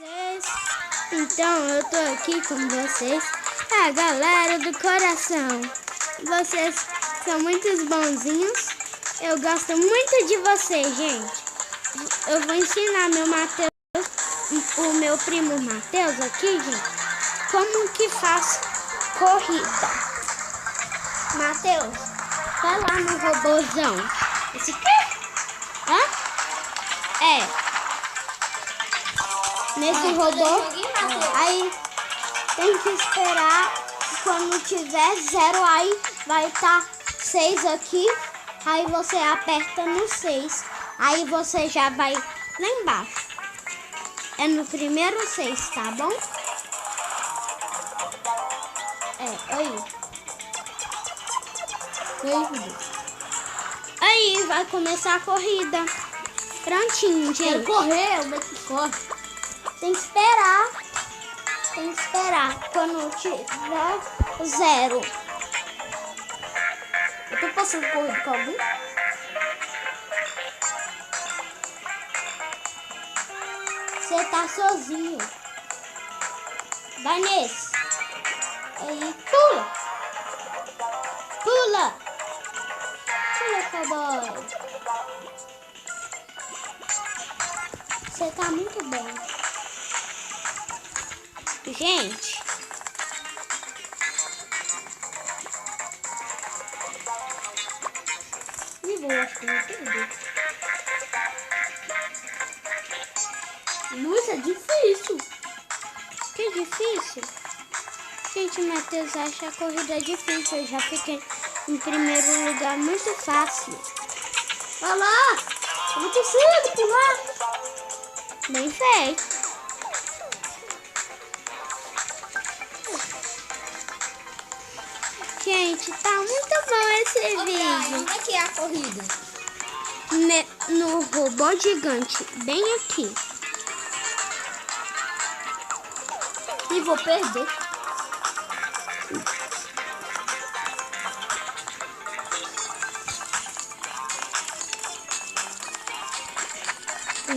vocês. Então eu tô aqui com vocês, a galera do coração. Vocês são muitos bonzinhos. Eu gosto muito de vocês, gente. Eu vou ensinar o meu primo Matheus aqui, gente, como que faz corrida. Matheus, vai lá no robôzão. Esse quê? Hã? É. Nesse robô, aí tem que esperar. Quando tiver 0, aí vai estar 6 aqui. Aí você aperta no 6. Aí você já vai lá embaixo. É no primeiro 6, tá bom? É, aí. Aí vai começar a corrida. Prontinho, gente. Quero correr, como é que corre? Tem que esperar. Tem que esperar. Quando tiver 0. Eu tô passando corrida com alguém? Você tá sozinho. Vai nesse. Aí pula. Pula. Pula, cowboy. Você tá muito bem. Gente. Eu acho que não entendi. Nossa, é difícil. Que difícil. Gente, o Matheus acha a corrida difícil. Eu já fiquei em primeiro lugar, muito fácil. Vai lá. Eu não consigo pular. Bem feito. Gente, tá muito bom esse vídeo. Onde é que é a corrida? No robô gigante, bem aqui. E vou perder.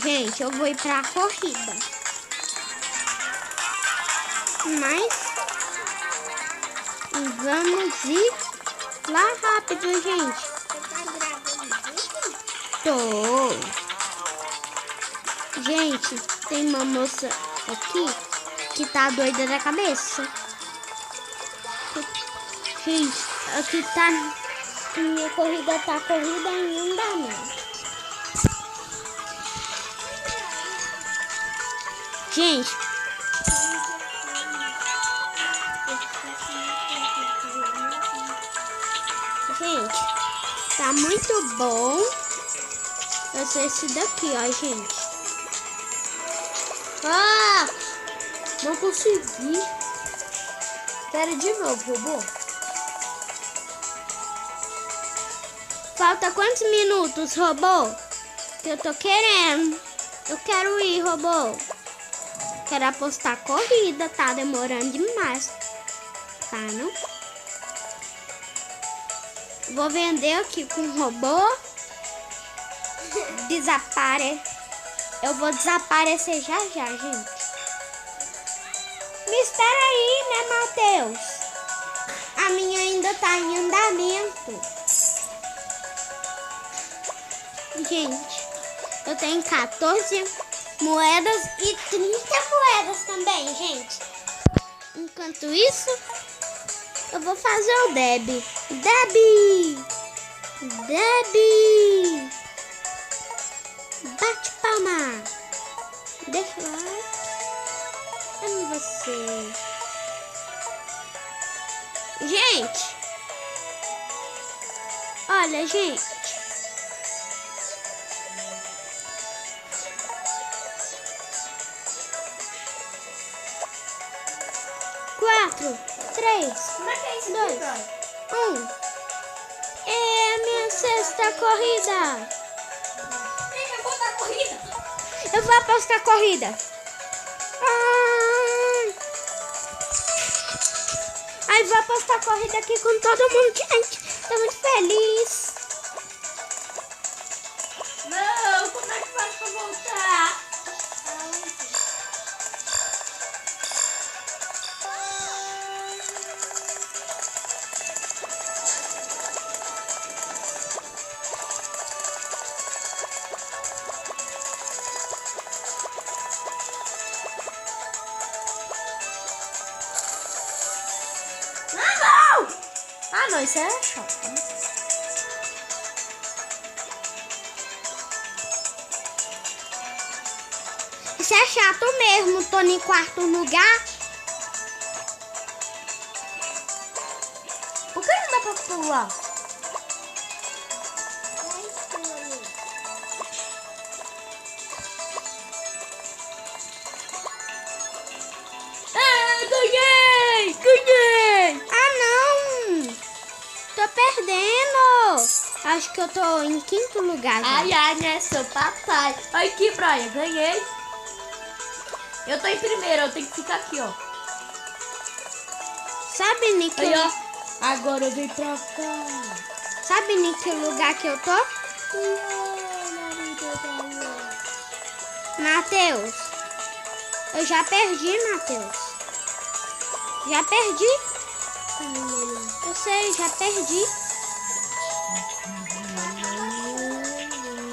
Gente, eu vou ir pra corrida. Mas vamos ir lá rápido, gente. Você tá gravando vídeo? Tô. Gente, tem uma moça aqui que tá doida da cabeça. Gente, aqui tá. Minha corrida tá corrida em andamento. Gente. Gente, tá muito bom. Vai ser esse daqui, ó, gente. Ah! Não consegui. Quero de novo, robô. Falta quantos minutos, robô? Que eu tô querendo. Eu quero ir, robô. Quero apostar corrida, tá demorando demais. Tá, não? Vou vender aqui com o robô. Eu vou desaparecer já, gente. Me espera aí, né, Matheus? A minha ainda tá em andamento. Gente, eu tenho 14 moedas e 30 moedas também, gente. Enquanto isso, eu vou fazer o Debbie. Debbie! Debbie! Bate palma! Deixa lá. Amo você. Gente! Olha, gente. Quatro, 3, Como é que é isso, 2, 1. É a minha sexta corrida. Quem vai botar a corrida? Eu vou apostar corrida. Ai, vou apostar corrida aqui com todo mundo, gente. Tô muito feliz. Não, como é que faz pra voltar? Ah, não, isso é chato. Isso é chato mesmo, tô em quarto lugar. Por que não dá pra pular? Ganhei! Ganhei! Ah, não! Tô perdendo! Acho que eu tô em quinto lugar já. Ai, ai, né, seu papai. Olha aqui, Brian, ganhei. Eu tô em primeiro, eu tenho que ficar aqui, ó. Sabe, Nick? Aí, ó. Agora eu vim pra cá. Sabe em que lugar que eu tô? Matheus. Eu já perdi, Matheus. Já perdi. Eu sei, já perdi.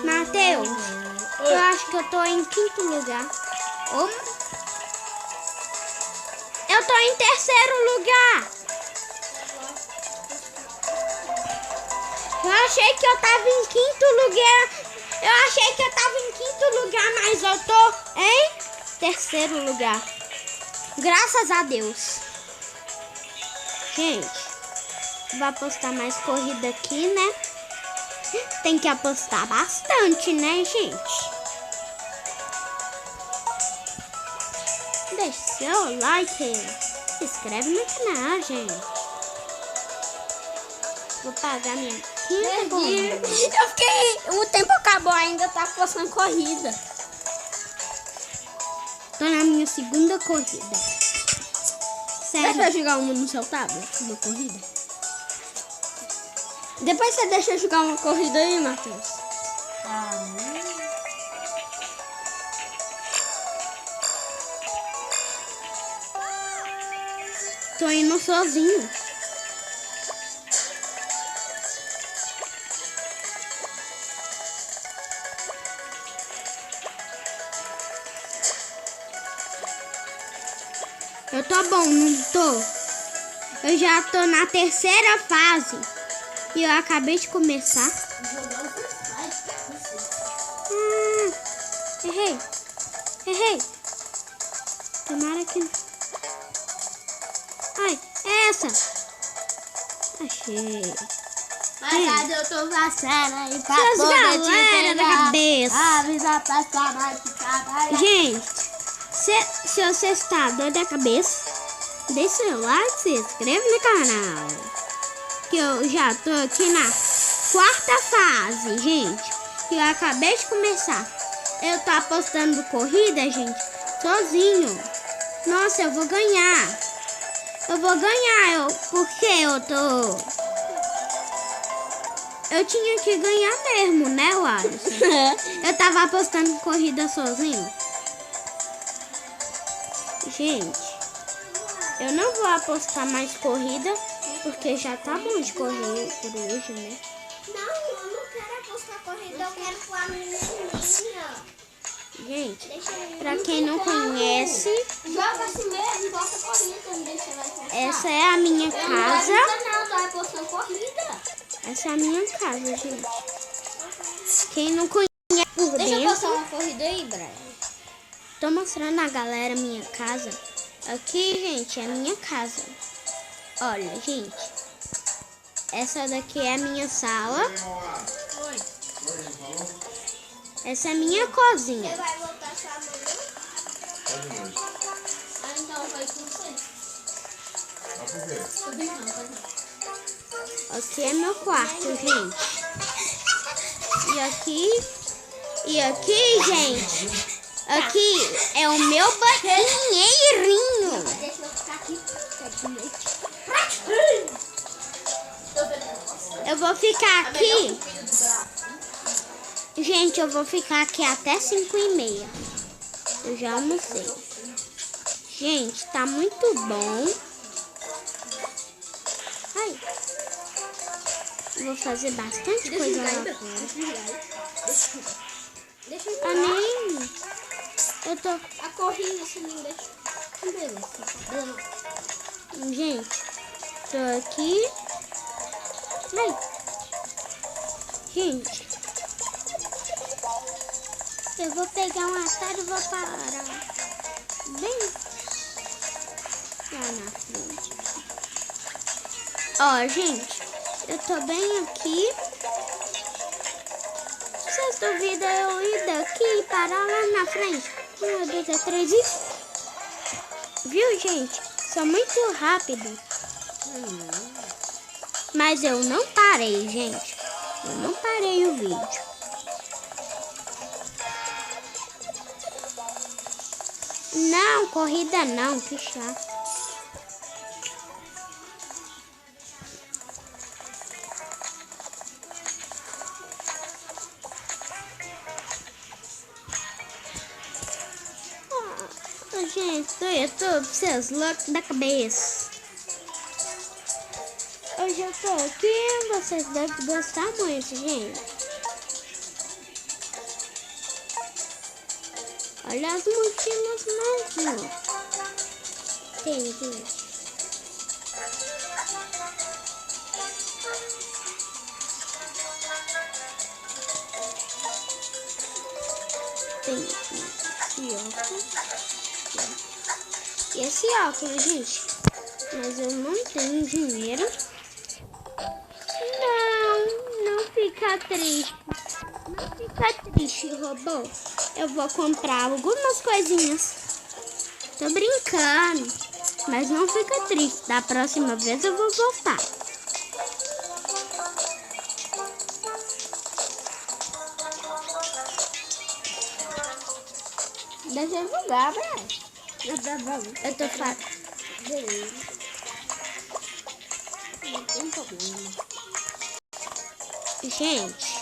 Matheus, eu acho que eu tô em quinto lugar. Eu tô em terceiro lugar. Eu achei que eu tava em quinto lugar. Eu achei que eu tava em quinto lugar, mas eu tô em terceiro lugar. Graças a Deus. Gente, vou apostar mais corrida aqui, né? Tem que apostar bastante, né, gente? Deixe seu like. Se inscreve no canal, gente. Vou pagar minha quinta corrida. Eu fiquei... O tempo acabou, ainda tá postando corrida. Tô na minha segunda corrida. Sério. Deixa eu jogar uma no seu tablet, uma corrida. Depois você deixa eu jogar uma corrida aí, Matheus. Tô indo sozinho. Eu tô bom, não tô? Eu já tô na terceira fase. E eu acabei de começar. Errei. Errei. Tomara que... Ai, é essa. Achei. Mas eu tô passando aí pra Seus poder te galera da pegar. cabeça. Avisa pra sua mãe que trabalha. Gente, se você está doido da cabeça, deixa seu like, se inscreve no canal. Que eu já tô aqui na quarta fase, gente. Que eu acabei de começar. Eu tô apostando corrida, gente, sozinho. Nossa, eu vou ganhar. Eu vou ganhar, porque eu tô... Eu tinha que ganhar mesmo, né, Alisson? Eu tava apostando corrida sozinho. Gente, eu não vou apostar mais corrida, porque já tá bom de correr por hoje, né? Não, eu não quero apostar corrida, eu quero com a menininha. Gente, pra quem não conhece, Joga assim mesmo, bota corrida, não deixa ela apostar. essa é a minha casa. Não, tô apostando corrida. Essa é a minha casa, gente. Quem não conhece por Deixa eu dentro... postar uma corrida aí, Brian. Tô mostrando a galera minha casa. Aqui, gente, é a minha casa. Olha, gente. Essa daqui é a minha sala. Oi. Essa é a minha cozinha. Vai voltar sua amanhã? Ah, então vai com você. Tô brincando, pode não. Aqui é meu quarto, gente. E aqui, gente. Aqui é o meu banheirinho. Deixa eu ficar aqui. Eu vou ficar aqui. Gente, eu vou ficar aqui até 5h30. Eu já almocei. Gente, tá muito bom. Ai. Eu vou fazer bastante coisa lá fora. Deixa eu Ah, nem... Eu tô... a corrida, se não deixa. Beleza. Gente, tô aqui. Ai. Gente, eu vou pegar um atalho e vou parar bem lá na frente. Ó, gente, eu tô bem aqui. Se vocês duvidam eu ir daqui e parar lá na frente. 1, 2, 3 e... Viu, gente? Sou muito rápido. Mas eu não parei, gente. Eu não parei o vídeo. Não, corrida não, que chato. Gente, do YouTube, seus loucos da cabeça. Hoje eu tô aqui, vocês devem gostar muito, gente. Olha as mochilas mesmo. Tem, gente. Tem esse óculos. E esse óculos, gente. Mas eu não tenho dinheiro. Não fica triste. Não fica triste, robô. Eu vou comprar algumas coisinhas. Tô brincando. Mas não fica triste. Da próxima vez eu vou voltar. Deixa eu jogar, velho. Eu tô falando. Não tem problema. Gente.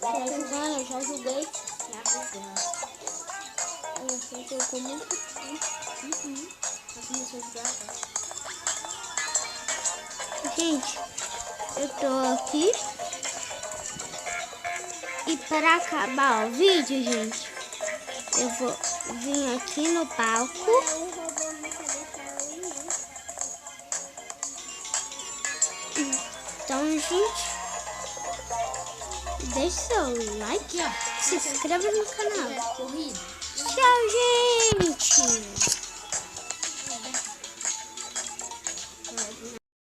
Eu já joguei. Eu sei que eu tô muito triste. Gente, eu tô aqui. E para acabar o vídeo, gente, eu vou vir aqui no palco. Então, gente, deixe seu like, se inscreva no canal.